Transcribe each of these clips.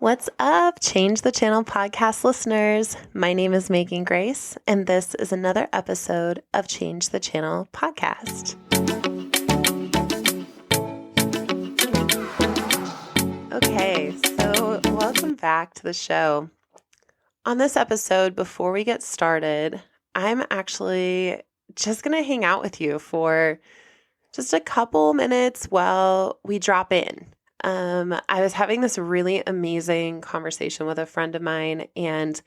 What's up, Change the Channel podcast listeners? My name is Megan Grace, and this is another episode of Change the Channel podcast. Okay, so welcome back to the show. On this episode, before we get started, I'm actually just going to hang out with you for just a couple minutes while we drop in. I was having this really amazing conversation with a friend of mine, and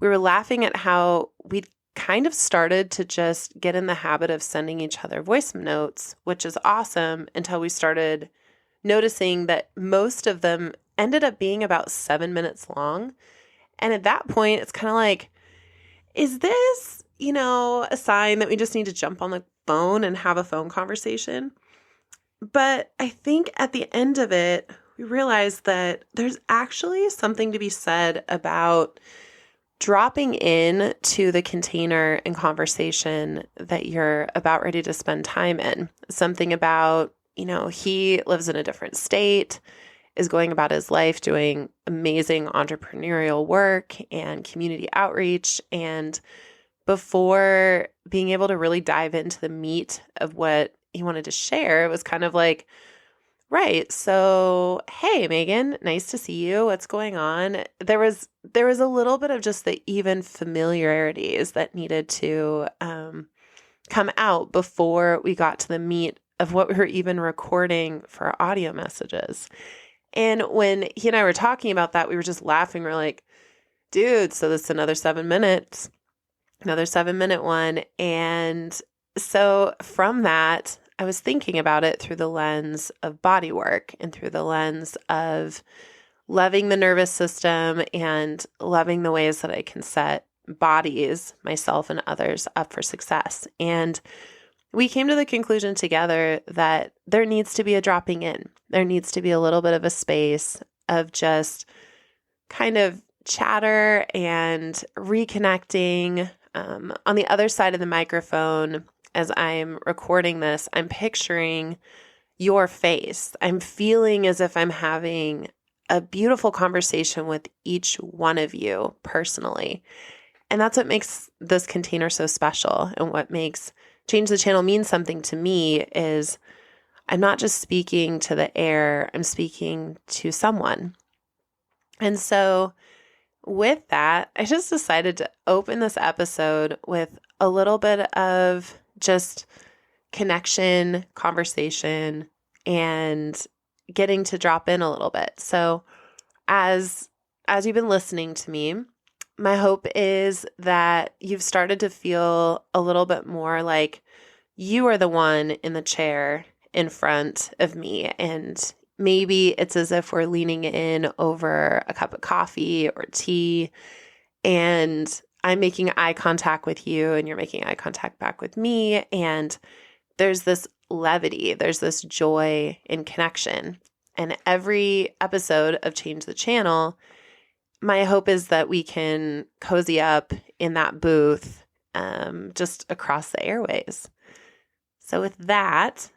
we were laughing at how we kind of started to just get in the habit of sending each other voice notes, which is awesome, until we started noticing that most of them ended up being about 7 minutes long. And at that point, it's kind of like, is this, a sign that we just need to jump on the phone and have a phone conversation? But I think at the end of it, we realized that there's actually something to be said about dropping in to the container and conversation that you're about ready to spend time in. Something about, he lives in a different state, is going about his life doing amazing entrepreneurial work and community outreach. And before being able to really dive into the meat of what he wanted to share, it was kind of like, right, so hey, Megan, nice to see you. What's going on? There was a little bit of just the even familiarities that needed to come out before we got to the meat of what we were even recording for our audio messages. And when he and I were talking about that, we were just laughing. We're like, dude, so this is another 7 minutes, another 7-minute one. And so from that, I was thinking about it through the lens of body work and through the lens of loving the nervous system and loving the ways that I can set bodies, myself and others, up for success. And we came to the conclusion together that there needs to be a dropping in. There needs to be a little bit of a space of just kind of chatter and reconnecting. On the other side of the microphone, as I'm recording this, I'm picturing your face. I'm feeling as if I'm having a beautiful conversation with each one of you personally. And that's what makes this container so special, and what makes Change the Channel mean something to me is I'm not just speaking to the air, I'm speaking to someone. And so with that, I just decided to open this episode with a little bit of just connection, conversation, and getting to drop in a little bit. So as you've been listening to me, my hope is that you've started to feel a little bit more like you are the one in the chair in front of me. And maybe it's as if we're leaning in over a cup of coffee or tea, and I'm making eye contact with you and you're making eye contact back with me. And there's this levity, there's this joy in connection. And every episode of Change the Channel, my hope is that we can cozy up in that booth just across the airways. So with that,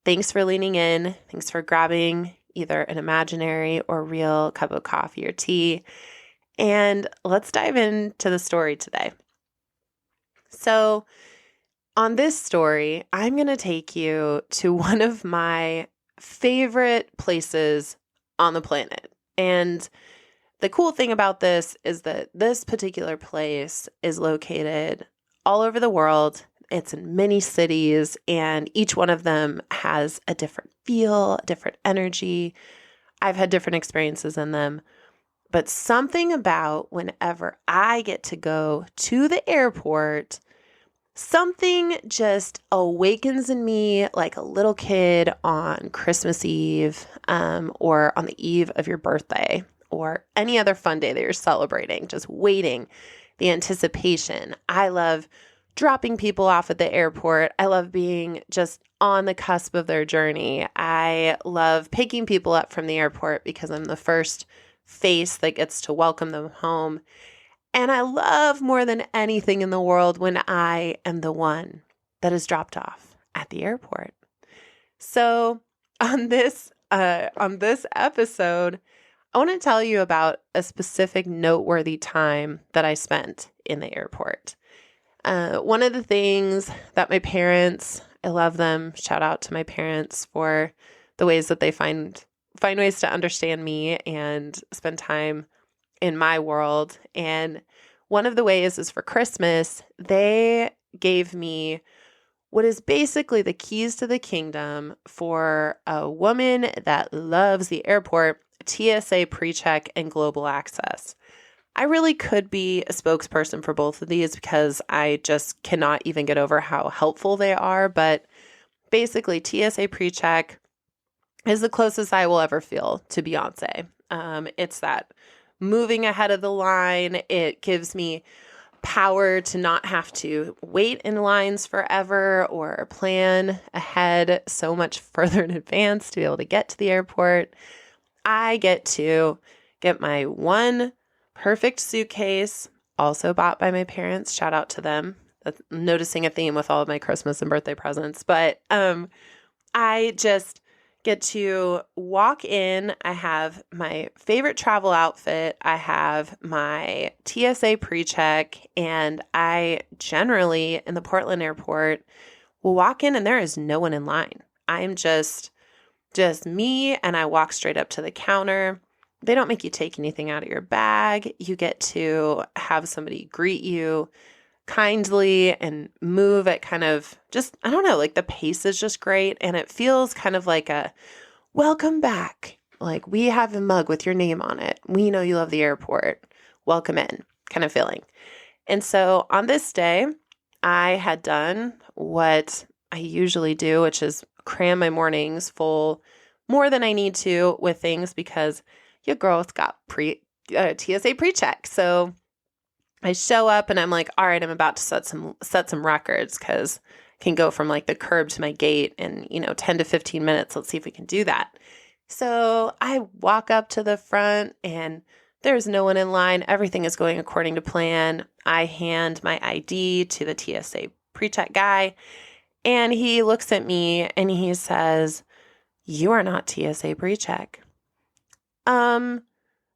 thanks for leaning in. Thanks for grabbing either an imaginary or real cup of coffee or tea. And let's dive into the story today. So on this story, I'm going to take you to one of my favorite places on the planet. And the cool thing about this is that this particular place is located all over the world. It's in many cities, and each one of them has a different feel, a different energy. I've had different experiences in them. But something about whenever I get to go to the airport, something just awakens in me like a little kid on Christmas Eve, or on the eve of your birthday, or any other fun day that you're celebrating, just waiting, the anticipation. I love dropping people off at the airport. I love being just on the cusp of their journey. I love picking people up from the airport because I'm the first face that gets to welcome them home. And I love more than anything in the world when I am the one that is dropped off at the airport. So on this episode, I want to tell you about a specific noteworthy time that I spent in the airport. One of the things that my parents, I love them. Shout out to my parents for the ways that they find ways to understand me and spend time in my world. And one of the ways is for Christmas, they gave me what is basically the keys to the kingdom for a woman that loves the airport, TSA Pre-check and global access. I really could be a spokesperson for both of these because I just cannot even get over how helpful they are. But basically, TSA Pre-check is the closest I will ever feel to Beyonce. It's that moving ahead of the line. It gives me power to not have to wait in lines forever or plan ahead so much further in advance to be able to get to the airport. I get to get my one perfect suitcase, also bought by my parents. Shout out to them. That's noticing a theme with all of my Christmas and birthday presents. But I just get to walk in. I have my favorite travel outfit. I have my TSA pre-check, and I generally in the Portland airport will walk in and there is no one in line. I'm just me, and I walk straight up to the counter. They don't make you take anything out of your bag. You get to have somebody greet you kindly and move at kind of just, I don't know, like the pace is just great. And it feels kind of like a welcome back. Like we have a mug with your name on it. We know you love the airport. Welcome in kind of feeling. And so on this day, I had done what I usually do, which is cram my mornings full more than I need to with things because your girl's got TSA pre-check. So I show up and I'm like, all right, I'm about to set some records because I can go from like the curb to my gate in, 10 to 15 minutes. Let's see if we can do that. So I walk up to the front and there's no one in line. Everything is going according to plan. I hand my ID to the TSA pre-check guy and he looks at me and he says, "You are not TSA pre-check."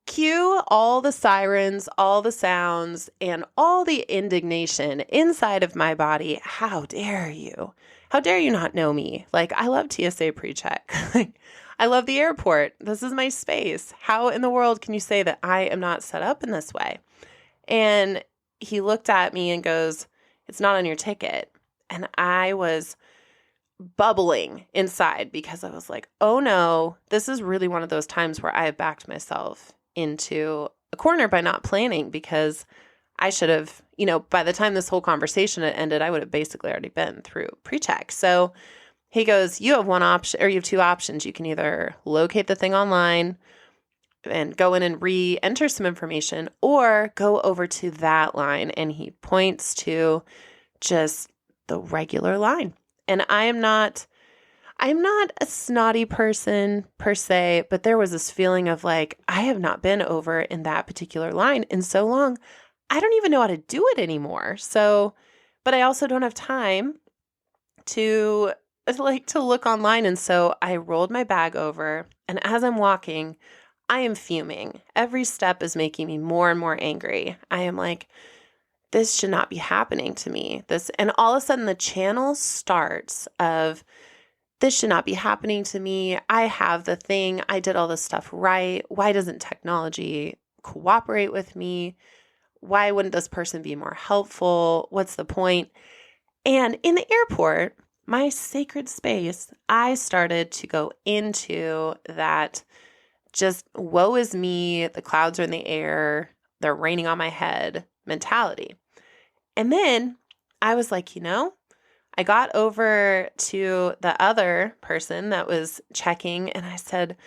Cue all the sirens, all the sounds, and all the indignation inside of my body. How dare you? How dare you not know me? Like, I love TSA pre-check. I love the airport. This is my space. How in the world can you say that I am not set up in this way? And he looked at me and goes, "It's not on your ticket." And I was bubbling inside because I was like, oh no, this is really one of those times where I have backed myself into a corner by not planning because I should have, by the time this whole conversation had ended, I would have basically already been through pre-check. So he goes, you have one option, or you have two options. You can either locate the thing online and go in and re-enter some information or go over to that line. And he points to just the regular line. And I'm not a snotty person per se, but there was this feeling of like, I have not been over in that particular line in so long. I don't even know how to do it anymore. So, but I also don't have time to look online. And so I rolled my bag over, and as I'm walking, I am fuming. Every step is making me more and more angry. I am like, this should not be happening to me. And all of a sudden the channel starts of, this should not be happening to me. I have the thing. I did all this stuff right. Why doesn't technology cooperate with me? Why wouldn't this person be more helpful? What's the point? And in the airport, my sacred space, I started to go into that just woe is me. The clouds are in the air. They're raining on my head mentality. And then I was like, I got over to the other person that was checking and I said,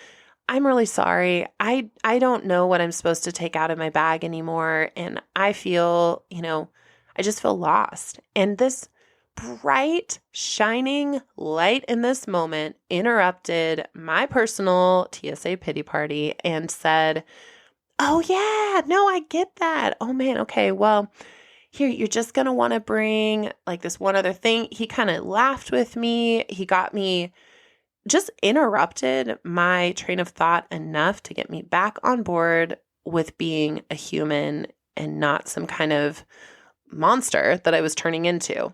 I'm really sorry. I don't know what I'm supposed to take out of my bag anymore. And I feel, I just feel lost. And this bright, shining light in this moment interrupted my personal TSA pity party and said, oh yeah, no, I get that. Oh man, okay, well, here, you're just going to want to bring like this one other thing. He kind of laughed with me. He got me just interrupted my train of thought enough to get me back on board with being a human and not some kind of monster that I was turning into.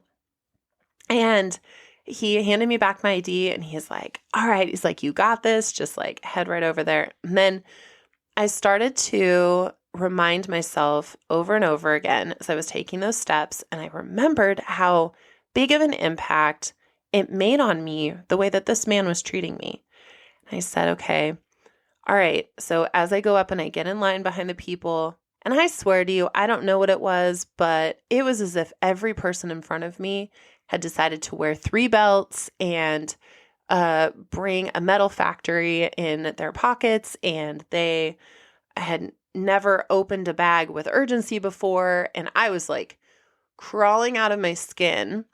And he handed me back my ID and he's like, all right. He's like, you got this. Just like head right over there. And then I started to remind myself over and over again as I was taking those steps. And I remembered how big of an impact it made on me, the way that this man was treating me. And I said, okay, all right. So as I go up and I get in line behind the people, and I swear to you, I don't know what it was, but it was as if every person in front of me had decided to wear 3 belts and bring a metal factory in their pockets, and they had never opened a bag with urgency before. And I was like crawling out of my skin,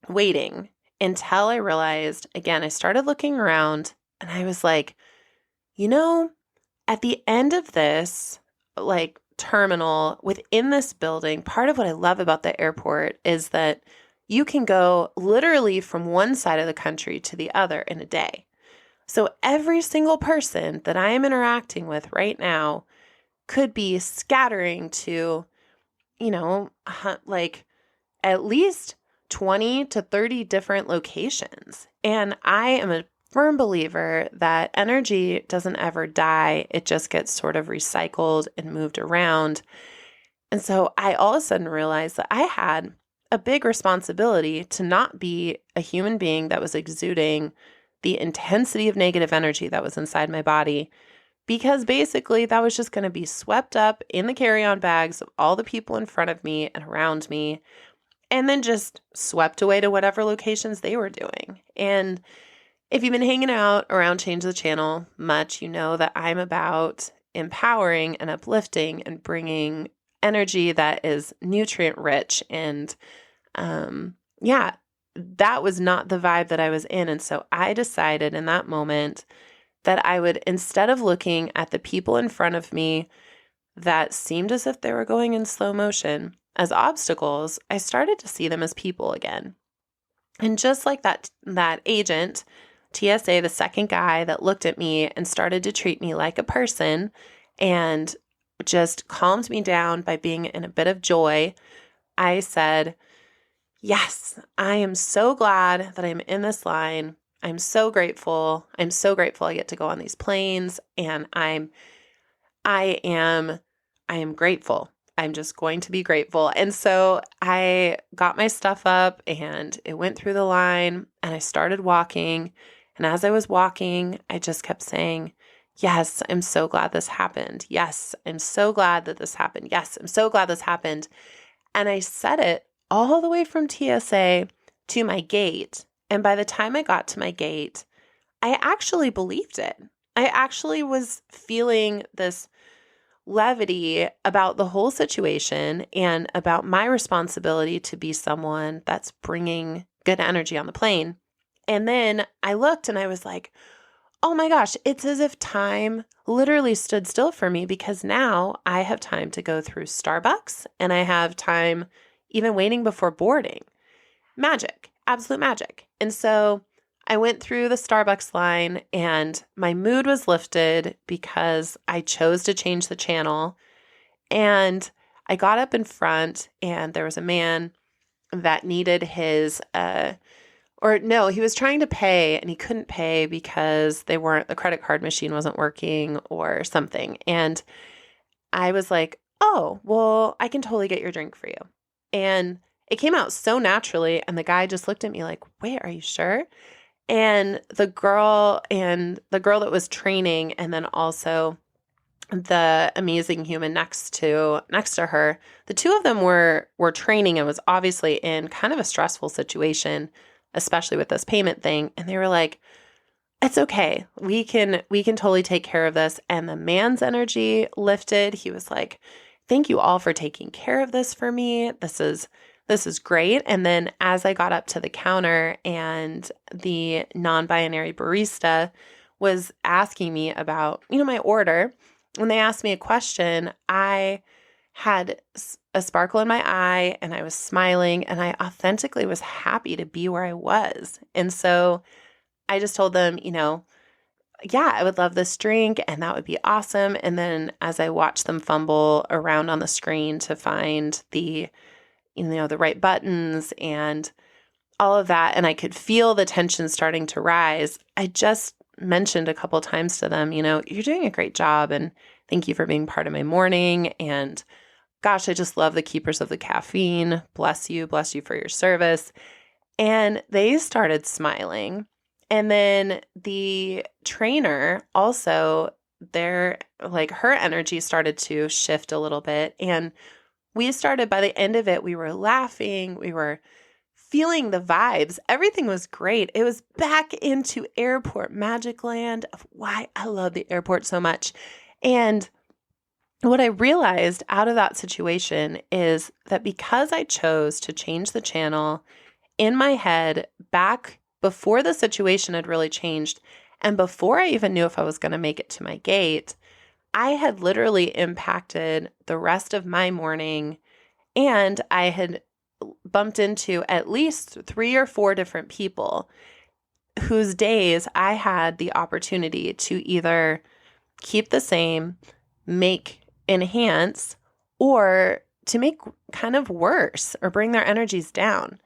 waiting until I realized, again, I started looking around and I was like, at the end of this, like terminal within this building, part of what I love about the airport is that you can go literally from one side of the country to the other in a day. So every single person that I am interacting with right now could be scattering to, like at least 20 to 30 different locations. And I am a firm believer that energy doesn't ever die. It just gets sort of recycled and moved around. And so I all of a sudden realized that I had a big responsibility to not be a human being that was exuding the intensity of negative energy that was inside my body, because basically that was just going to be swept up in the carry-on bags of all the people in front of me and around me, and then just swept away to whatever locations they were doing. And if you've been hanging out around Change the Channel much, you know that I'm about empowering and uplifting and bringing energy that is nutrient rich. And that was not the vibe that I was in. And so I decided in that moment that I would, instead of looking at the people in front of me that seemed as if they were going in slow motion as obstacles, I started to see them as people again. And just like that agent, TSA, the second guy that looked at me and started to treat me like a person and just calmed me down by being in a bit of joy, I said, yes, I am so glad that I'm in this line. I'm so grateful. I'm so grateful I get to go on these planes, and I am grateful. I'm just going to be grateful. And so I got my stuff up and it went through the line and I started walking. And as I was walking, I just kept saying, yes, I'm so glad this happened. Yes, I'm so glad that this happened. Yes, I'm so glad this happened. And I said it all the way from TSA to my gate. And by the time I got to my gate, I actually believed it. I actually was feeling this levity about the whole situation and about my responsibility to be someone that's bringing good energy on the plane. And then I looked and I was like, oh my gosh, it's as if time literally stood still for me, because now I have time to go through Starbucks and I have time even waiting before boarding. Magic, absolute magic. And so I went through the Starbucks line and my mood was lifted because I chose to change the channel. And I got up in front and there was a man that needed his, he was trying to pay and he couldn't pay because the credit card machine wasn't working or something. And I was like, oh, well, I can totally get your drink for you. And it came out so naturally. And the guy just looked at me like, wait, are you sure? And the girl that was training, and then also the amazing human next to her, the two of them were training and was obviously in kind of a stressful situation, especially with this payment thing. And they were like, it's okay. We can totally take care of this. And the man's energy lifted. He was like, thank you all for taking care of this for me. This is great. And then as I got up to the counter and the non-binary barista was asking me about, my order, when they asked me a question, I had a sparkle in my eye and I was smiling and I authentically was happy to be where I was. And so I just told them, yeah, I would love this drink and that would be awesome. And then as I watched them fumble around on the screen to find the right buttons and all of that, and I could feel the tension starting to rise, I just mentioned a couple times to them, you're doing a great job and thank you for being part of my morning. And gosh, I just love the keepers of the caffeine. Bless you for your service. And they started smiling. And then the trainer also, her energy started to shift a little bit. And we started, by the end of it, we were laughing, we were feeling the vibes. Everything was great. It was back into airport magic land of why I love the airport so much. And what I realized out of that situation is that because I chose to change the channel in my head back before the situation had really changed and before I even knew if I was going to make it to my gate, I had literally impacted the rest of my morning, and I had bumped into at least 3 or 4 different people whose days I had the opportunity to either keep the same, enhance, or to make kind of worse or bring their energies down.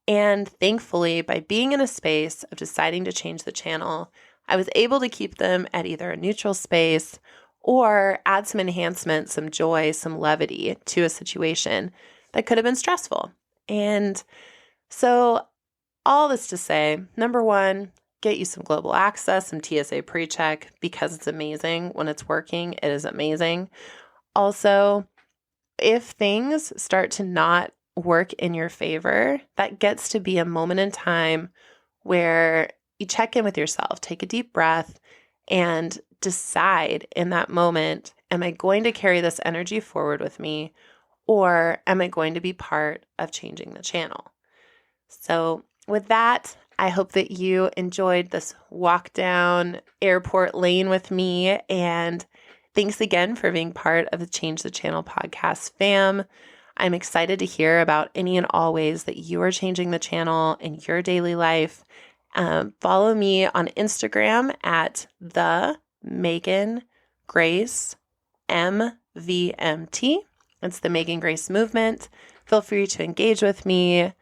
And thankfully, by being in a space of deciding to change the channel, I was able to keep them at either a neutral space or add some enhancement, some joy, some levity to a situation that could have been stressful. And so all this to say, number 1, get you some global access, some TSA Pre-check, because it's amazing. When it's working, it is amazing. Also, if things start to not work in your favor, that gets to be a moment in time where you check in with yourself, take a deep breath, and decide in that moment, am I going to carry this energy forward with me, or am I going to be part of changing the channel? So with that, I hope that you enjoyed this walk down airport lane with me, and thanks again for being part of the Change the Channel podcast fam. I'm excited to hear about any and all ways that you are changing the channel in your daily life. Follow me on Instagram at the Megan Grace MVMT. It's the Megan Grace movement. Feel free to engage with me,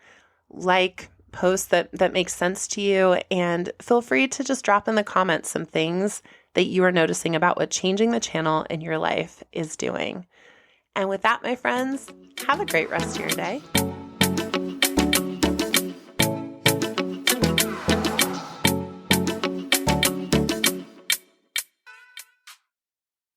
like posts that make sense to you, and feel free to just drop in the comments some things that you are noticing about what changing the channel in your life is doing. And with that, my friends, have a great rest of your day.